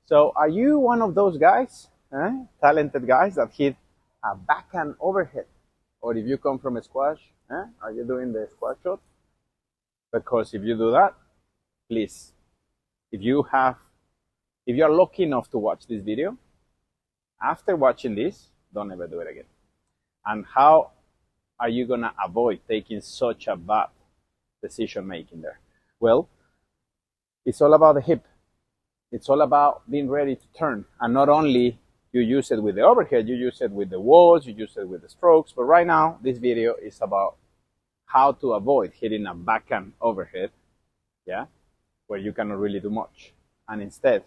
So are you one of those guys, talented guys that hit a backhand overhead? Or if you come from a squash, are you doing the squash shot? Because if you do that, please, if you are lucky enough to watch this video, after watching this, don't ever do it again. And how are you gonna avoid taking such a bad decision making there? Well, it's all about the hip. It's all about being ready to turn. And not only you use it with the overhead, you use it with the walls, you use it with the strokes. But right now, this video is about how to avoid hitting a backhand overhead, where you cannot really do much. And instead,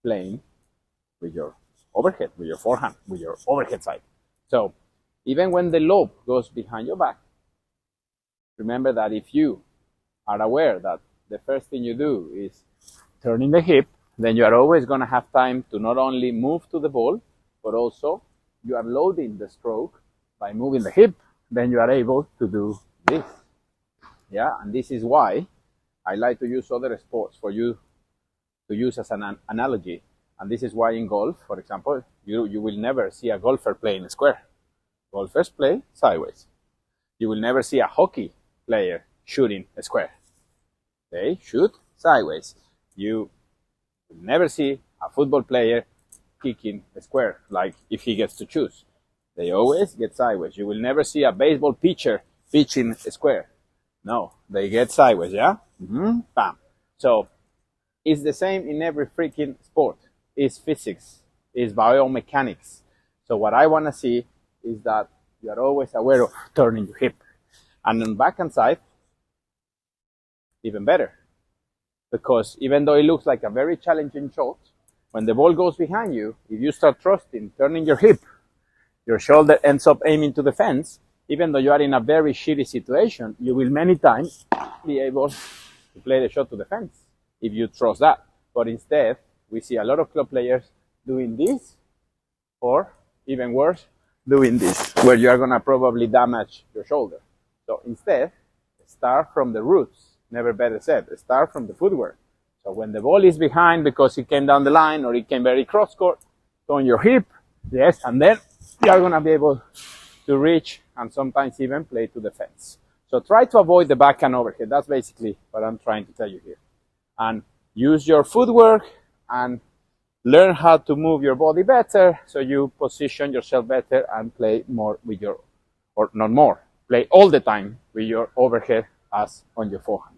playing with your overhead, with your forehand, with your overhead side. So even when the lob goes behind your back, remember that if you are aware that the first thing you do is turning the hip, then you are always going to have time to not only move to the ball, but also you are loading the stroke by moving the hip. Then you are able to do this. And this is why I like to use other sports for you to use as an analogy. And this is why in golf, for example, you will never see a golfer playing a square. Golfers play sideways. You will never see a hockey player shooting a square. They shoot sideways. You will never see a football player kicking a square, like if he gets to choose. They always get sideways. You will never see a baseball pitcher pitching a square. No, they get sideways, Bam. So it's the same in every freaking sport. It's physics. It's biomechanics. So what I want to see is that you are always aware of turning your hip. And on backhand side, even better. Because even though it looks like a very challenging shot, when the ball goes behind you, if you start trusting, turning your hip, your shoulder ends up aiming to the fence, even though you are in a very shitty situation, you will many times be able to play the shot to the fence if you trust that. But instead, we see a lot of club players doing this, or even worse, doing this, where you are going to probably damage your shoulder. So instead, start from the roots. Never better said, start from the footwork. So when the ball is behind because it came down the line or it came very cross-court, turn your hip, and then you are going to be able to reach and sometimes even play to the fence. So try to avoid the backhand overhead. That's basically what I'm trying to tell you here. And use your footwork and learn how to move your body better so you position yourself better and play more with your, or not more, play all the time with your overhead as on your forehand.